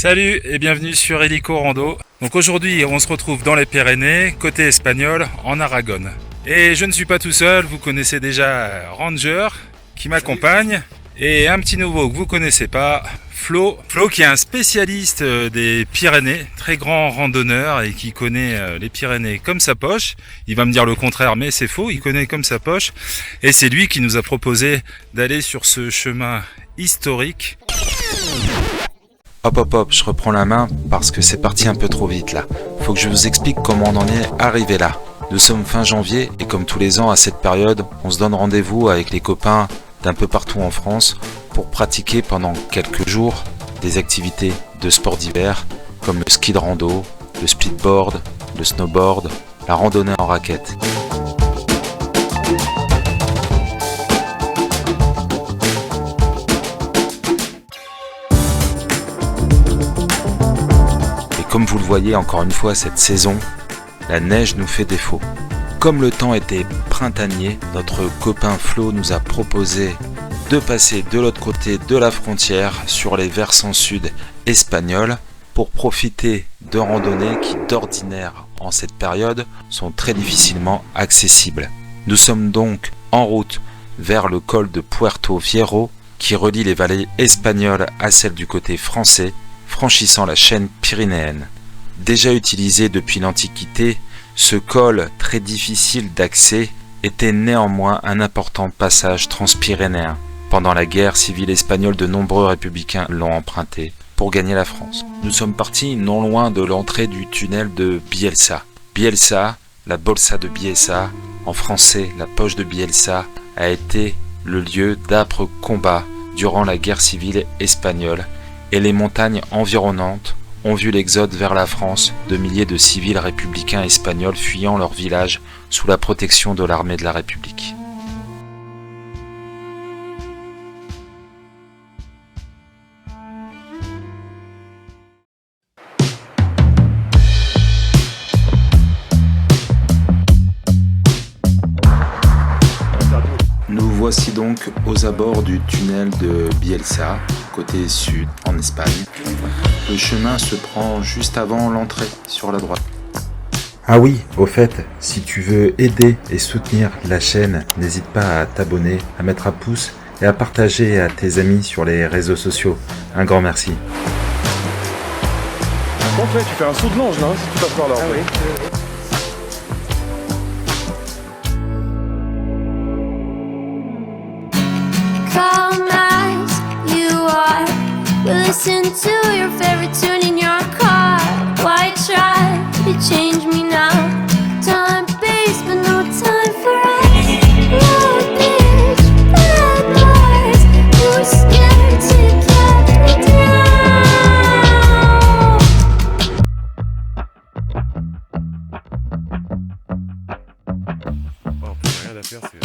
Salut et bienvenue sur Hélico Rando. Donc aujourd'hui on se retrouve dans les Pyrénées, côté espagnol, en Aragon. Et je ne suis pas tout seul, vous connaissez déjà Ranger qui m'accompagne. Et un petit nouveau que vous connaissez pas, Flo. Flo qui est un spécialiste des Pyrénées, très grand randonneur et qui connaît les Pyrénées comme sa poche. Il va me dire le contraire mais c'est faux, il connaît comme sa poche. Et c'est lui qui nous a proposé d'aller sur ce chemin historique. Hop hop hop, je reprends la main parce que c'est parti un peu trop vite là. Faut que je vous explique comment on en est arrivé là. Nous sommes fin janvier et comme tous les ans à cette période, on se donne rendez-vous avec les copains d'un peu partout en France pour pratiquer pendant quelques jours des activités de sport d'hiver comme le ski de rando, le speedboard, le snowboard, la randonnée en raquette. Comme vous le voyez encore une fois cette saison, la neige nous fait défaut. Comme le temps était printanier, notre copain Flo nous a proposé de passer de l'autre côté de la frontière sur les versants sud espagnols pour profiter de randonnées qui d'ordinaire en cette période sont très difficilement accessibles. Nous sommes donc en route vers le col de Puerto Fierro qui relie les vallées espagnoles à celles du côté français, franchissant la chaîne pyrénéenne. Déjà utilisé depuis l'Antiquité, ce col très difficile d'accès était néanmoins un important passage transpyrénéen. Pendant la guerre civile espagnole, de nombreux républicains l'ont emprunté pour gagner la France. Nous sommes partis non loin de l'entrée du tunnel de Bielsa. Bielsa, la Bolsa de Bielsa, en français la poche de Bielsa, a été le lieu d'âpres combats durant la guerre civile espagnole et les montagnes environnantes ont vu l'exode vers la France de milliers de civils républicains espagnols fuyant leur village sous la protection de l'armée de la République. Nous voici donc aux abords du tunnel de Bielsa, côté sud, en Espagne. Le chemin se prend juste avant l'entrée, sur la droite. Ah oui, au fait, si tu veux aider et soutenir la chaîne, n'hésite pas à t'abonner, à mettre un pouce et à partager à tes amis sur les réseaux sociaux. Un grand merci. Bon, tu fais un saut de l'ange là, si tu passes par là. Ah oui. Calm as you are, we'll listen to your favorite tune in your car. Why try to change me now? Time based, but no time for us. Road bitch, bad boys, you were scared to get me down. Oh, rien à faire, c'est...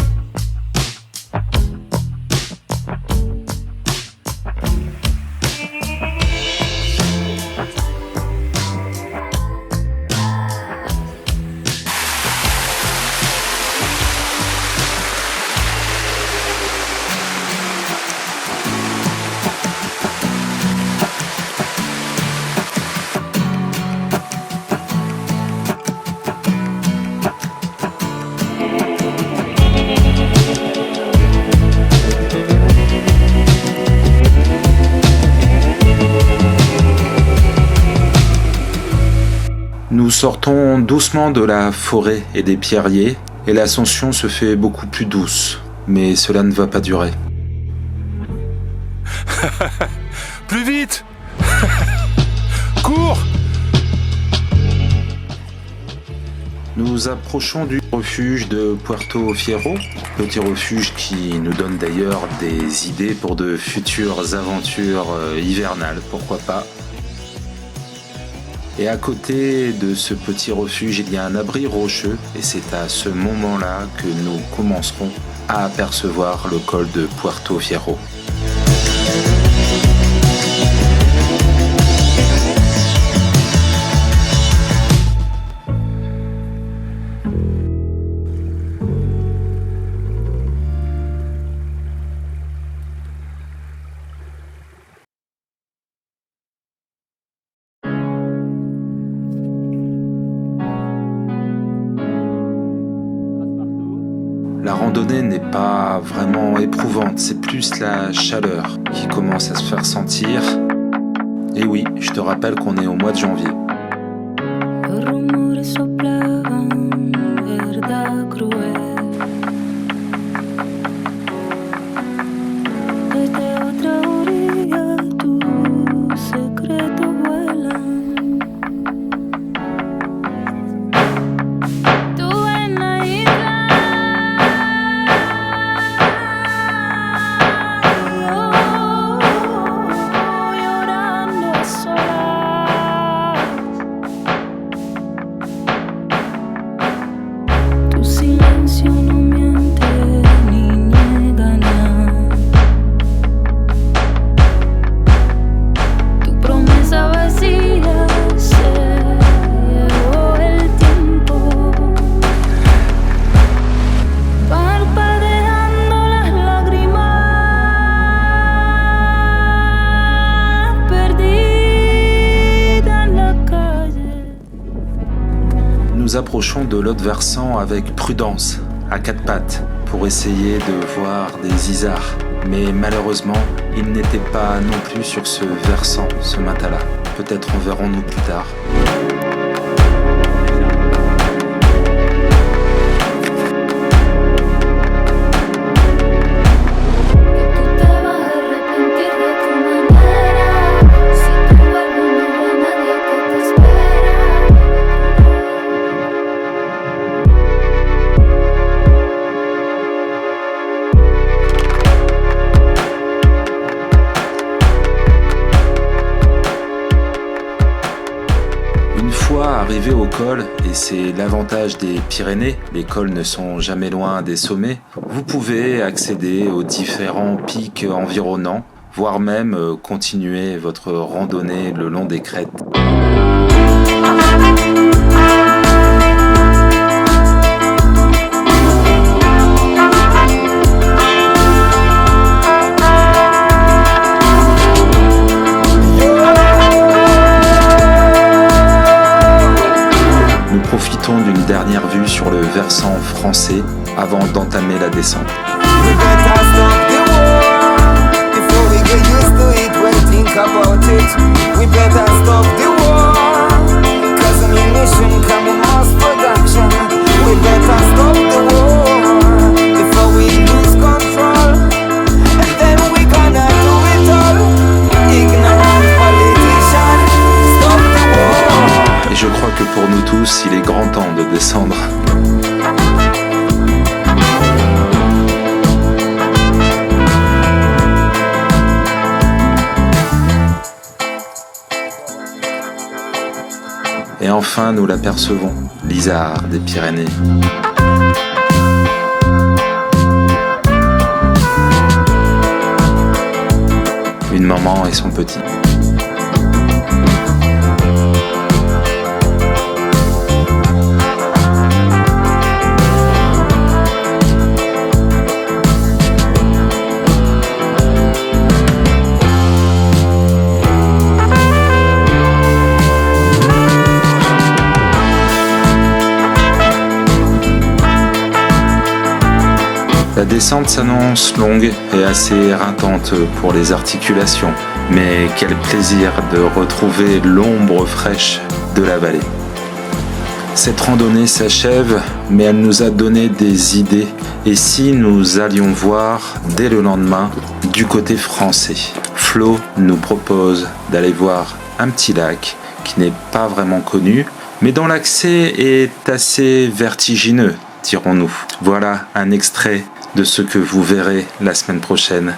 Nous sortons doucement de la forêt et des pierriers et l'ascension se fait beaucoup plus douce, mais cela ne va pas durer. Plus vite. Cours. Nous approchons du refuge de Puerto Fierro, petit refuge qui nous donne d'ailleurs des idées pour de futures aventures hivernales, pourquoi pas. Et à côté de ce petit refuge, il y a un abri rocheux et c'est à ce moment-là que nous commencerons à apercevoir le col de Puerto Fierro. La randonnée n'est pas vraiment éprouvante, c'est plus la chaleur qui commence à se faire sentir. Et oui, je te rappelle qu'on est au mois de janvier. Nous approchons de l'autre versant avec prudence, à quatre pattes, pour essayer de voir des isards. Mais malheureusement, ils n'étaient pas non plus sur ce versant ce matin-là. Peut-être en verrons-nous plus tard. Arrivé au col, et c'est l'avantage des Pyrénées, les cols ne sont jamais loin des sommets, vous pouvez accéder aux différents pics environnants, voire même continuer votre randonnée le long des crêtes. Profitons d'une dernière vue sur le versant français avant d'entamer la descente. Je crois que pour nous tous, il est grand temps de descendre. Et enfin, nous l'apercevons, l'Isard des Pyrénées. Une maman et son petit. La descente s'annonce longue et assez éreintante pour les articulations, mais quel plaisir de retrouver l'ombre fraîche de la vallée. Cette randonnée s'achève, mais elle nous a donné des idées. Et si nous allions voir dès le lendemain du côté français? Flo nous propose d'aller voir un petit lac qui n'est pas vraiment connu, mais dont l'accès est assez vertigineux, dirons-nous. Voilà un extrait de ce que vous verrez la semaine prochaine.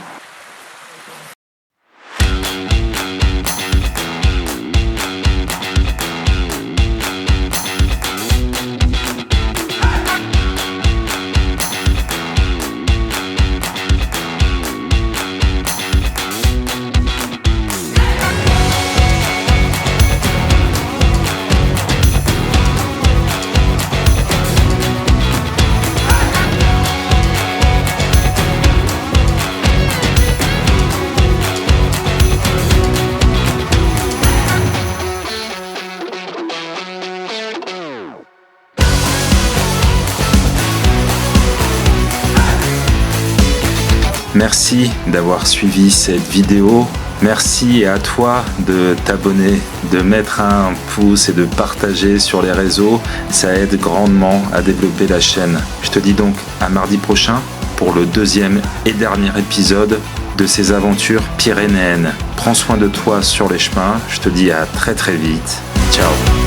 Merci d'avoir suivi cette vidéo. Merci à toi de t'abonner, de mettre un pouce et de partager sur les réseaux. Ça aide grandement à développer la chaîne. Je te dis donc à mardi prochain pour le 2e et dernier épisode de ces aventures pyrénéennes. Prends soin de toi sur les chemins. Je te dis à très très vite. Ciao.